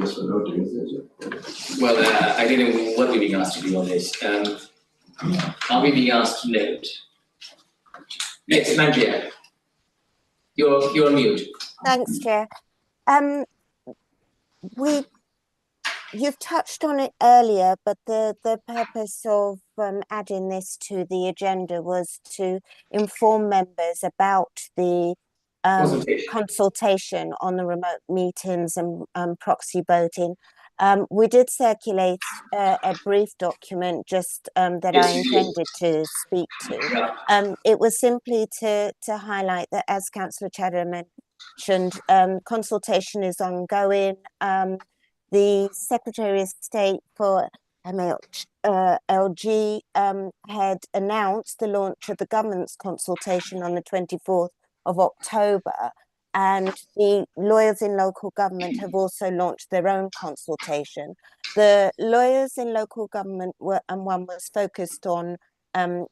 Just for noting, isn't it? Well, I don't know what we're being asked to do on this. Are we being asked to note? Yes, Manjia. You're on mute. Thanks, Chair. You've touched on it earlier, but the purpose of adding this to the agenda was to inform members about the consultation on the remote meetings and proxy voting. We did circulate a brief document just that I intended to speak to. It was simply to highlight that, as Councillor Chadha mentioned, consultation is ongoing. The Secretary of State for MLG had announced the launch of the government's consultation on the 24th of October, and the lawyers in local government have also launched their own consultation. The lawyers in local government one was focused on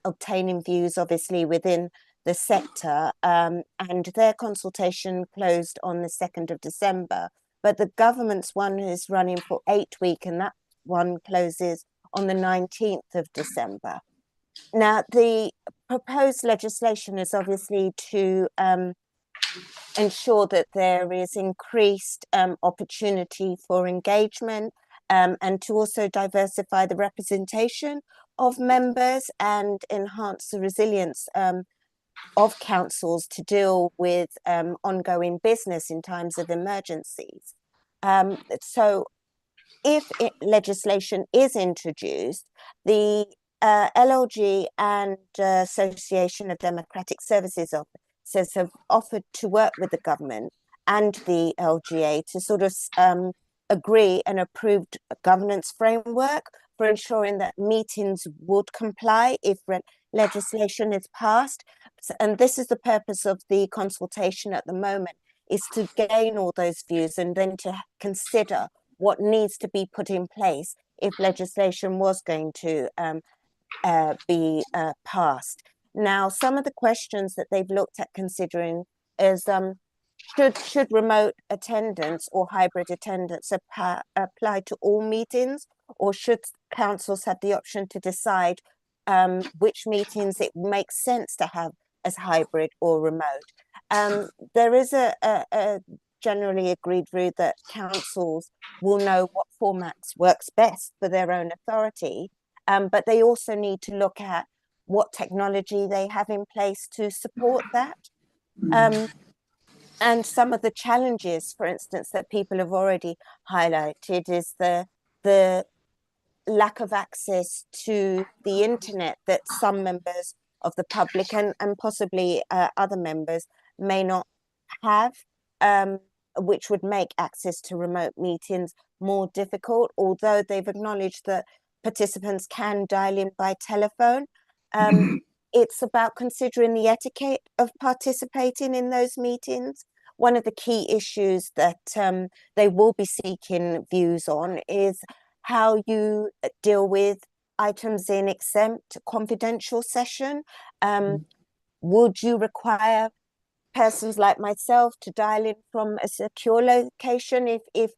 obtaining views, obviously, within the sector, and their consultation closed on the 2nd of December. But the government's one is running for 8 weeks, and that one closes on the 19th of December. Now, the proposed legislation is obviously to ensure that there is increased opportunity for engagement, and to also diversify the representation of members and enhance the resilience of councils to deal with ongoing business in times of emergencies. So if legislation is introduced, the LLG and Association of Democratic Services Officers have offered to work with the government and the LGA to sort of agree an approved governance framework for ensuring that meetings would comply if legislation is passed. And this is the purpose of the consultation at the moment, is to gain all those views and then to consider what needs to be put in place if legislation was going to be passed. Now, some of the questions that they've looked at considering is should remote attendance or hybrid attendance apply to all meetings, or should councils have the option to decide which meetings it makes sense to have as hybrid or remote? There is a generally agreed rule that councils will know what formats works best for their own authority, but they also need to look at what technology they have in place to support that. And some of the challenges, for instance, that people have already highlighted is the lack of access to the internet that some members of the public and possibly other members may not have, which would make access to remote meetings more difficult, although they've acknowledged that participants can dial in by telephone. It's about considering the etiquette of participating in those meetings. One of the key issues that they will be seeking views on is how you deal with items in exempt confidential session. Would you require persons like myself to dial in from a secure location if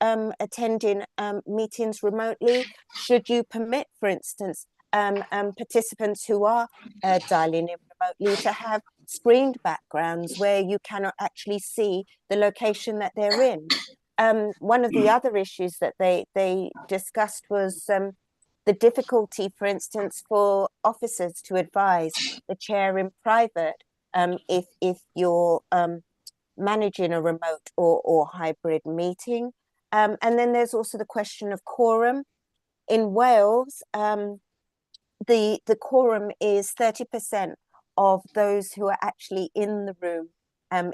attending meetings remotely? Should you permit, for instance, participants who are dialing in remotely to have screened backgrounds where you cannot actually see the location that they're in? One of the other issues that they discussed was the difficulty, for instance, for officers to advise the chair in private if you're managing a remote or hybrid meeting. And then there's also the question of quorum. In Wales, the quorum is 30% of those who are actually in the room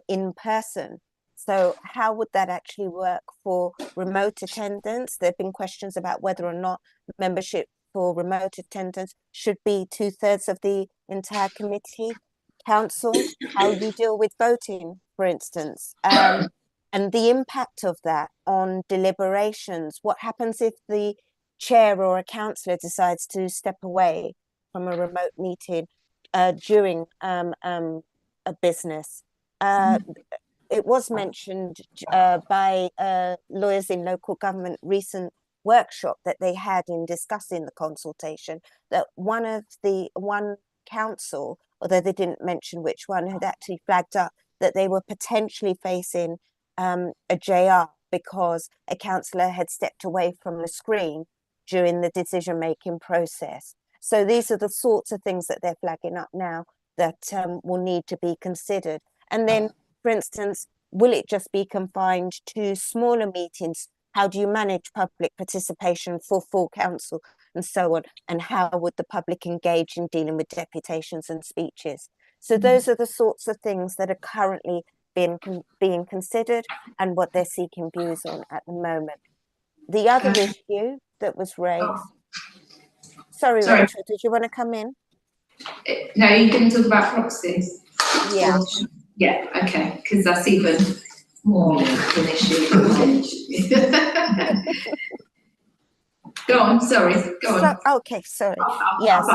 in person. So how would that actually work for remote attendance? There have been questions about whether or not membership for remote attendance should be 2/3 of the entire committee. Council, how you deal with voting, for instance, and the impact of that on deliberations. What happens if the chair or a councillor decides to step away from a remote meeting during a business? It was mentioned by lawyers in local government recent workshop that they had in discussing the consultation, that one council, although they didn't mention which one, had actually flagged up that they were potentially facing a JR because a councillor had stepped away from the screen during the decision-making process. So these are the sorts of things that they're flagging up now that will need to be considered. And then, for instance, will it just be confined to smaller meetings? How do you manage public participation for full council and so on? And how would the public engage in dealing with deputations and speeches? So those are the sorts of things that are currently being considered and what they're seeking views on at the moment. The other issue that was raised. Sorry, Rachel, did you want to come in? No, you can talk about proxies. Yeah. Yeah, okay, because that's even more of an issue. Go on, sorry, go on. Okay, sorry. Yes.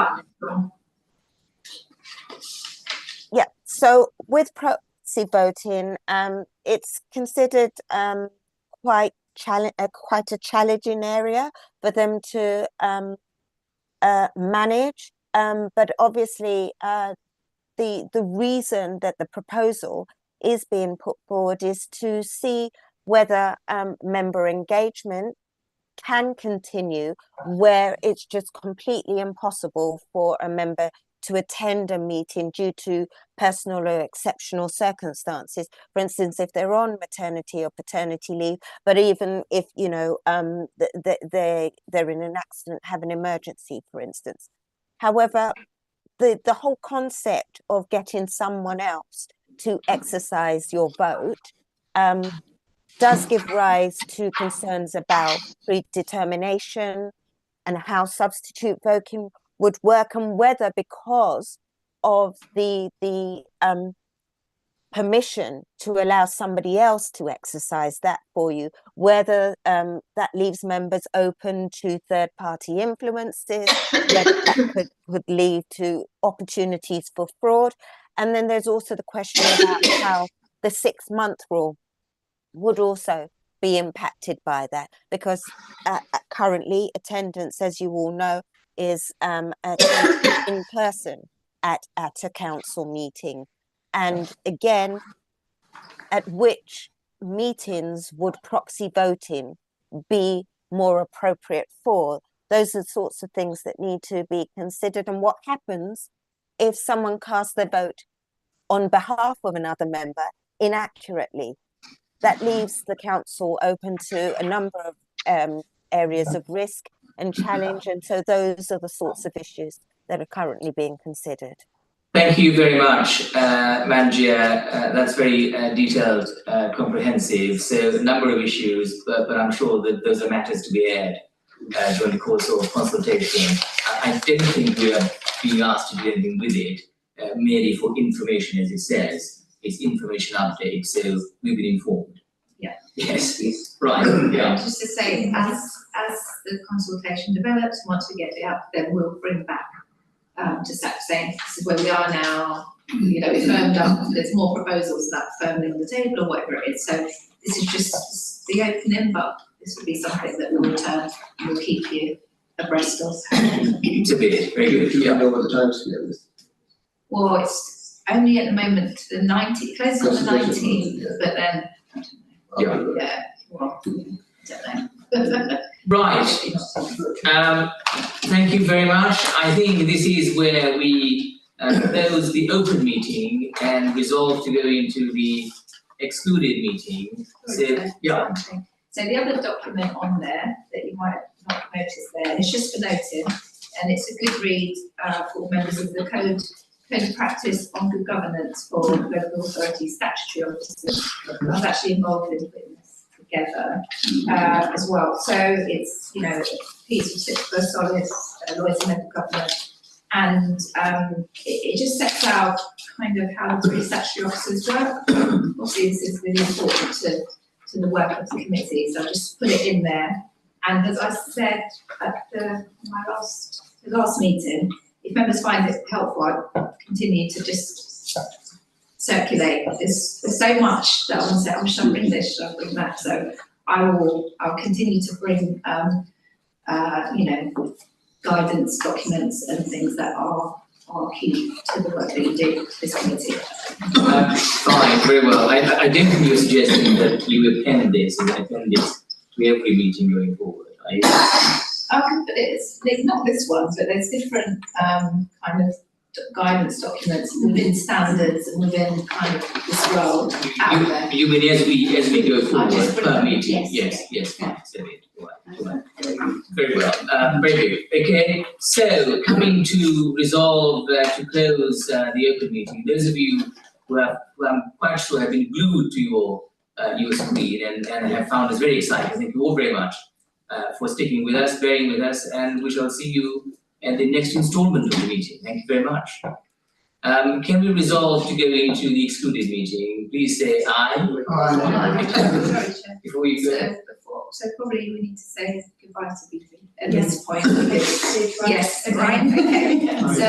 Yeah, so with proxy voting, it's considered quite a challenging area for them to manage. But obviously, the reason that the proposal is being put forward is to see whether member engagement can continue where it's just completely impossible for a member to attend a meeting due to personal or exceptional circumstances. For instance, if they're on maternity or paternity leave, but even if, you know, they're in an accident, have an emergency, for instance. However, the whole concept of getting someone else to exercise your vote does give rise to concerns about predetermination and how substitute voting would work, and whether, because of the permission to allow somebody else to exercise that for you, whether that leaves members open to third-party influences, whether that could lead to opportunities for fraud. And then there's also the question about how the 6-month rule would also be impacted by that, because currently attendance, as you all know, is in person at a council meeting. And again, at which meetings would proxy voting be more appropriate for? Those are the sorts of things that need to be considered. And what happens if someone casts their vote on behalf of another member inaccurately? That leaves the council open to a number of areas of risk and challenge. And so those are the sorts of issues that are currently being considered. Thank you very much, Manjia. That's very detailed, comprehensive. So a number of issues, but I'm sure that those are matters to be aired during the course of consultation. I don't think we are being asked to do anything with it, merely for information, as it says. It's information update, so we've been informed. Yeah. Yes. Right. Yeah. Just to say, as the consultation develops, once we get it up, then we'll bring back just saying, this is where we are now, you know, we firmed up, there's more proposals that firmly on the table or whatever it is. So this is just the opening, but this would be something that we'll return and we'll keep you abreast of. It's a bit, very good, Do you yeah. know what the timescale is? Well, it's only at the moment the 19th, closes on the Closes 19th, yeah. but then, Yeah. yeah, well, I don't know. Right, thank you very much. I think this is where we close the open meeting and resolve to go into the excluded meeting. So, yeah, So the other document on there that you might not notice there is just for noting, and it's a good read for members of the Code of Practice on Good Governance for local authority statutory officers. I was actually involved in putting this together as well. So it's, you know, piece of for solace, lawyers and local government, and it just sets out kind of how the three statutory officers work. Obviously, this is really important to the work of the committee, so I just put it in there. And as I said at the last meeting, if members find it helpful, I'll continue to just circulate. There's so much that I want to say, oh, should I bring this, should I bring that? So I'll continue to bring, you know, guidance documents and things that are key to the work that you do, this committee. fine, very well. I don't think you're suggesting that you append this as an appendix to every meeting going forward, are you? It's not this one, but there's different kind of guidance documents within standards and within kind of this role out there. You mean as we go forward just bring per them, meeting? yes. Yes, fine, so right. Very well, very good. Okay, so coming to resolve to close the open meeting, those of you who I'm quite sure have been glued to your screen and have found us very exciting, thank you all very much for sticking with us, bearing with us, and we shall see you at the next installment of the meeting. Thank you very much. Can we resolve to go into the excluded meeting? Please say aye. Sorry, Chair. Before you go. So probably we need to say goodbye to Beatty at this point, because, yes, right, okay. So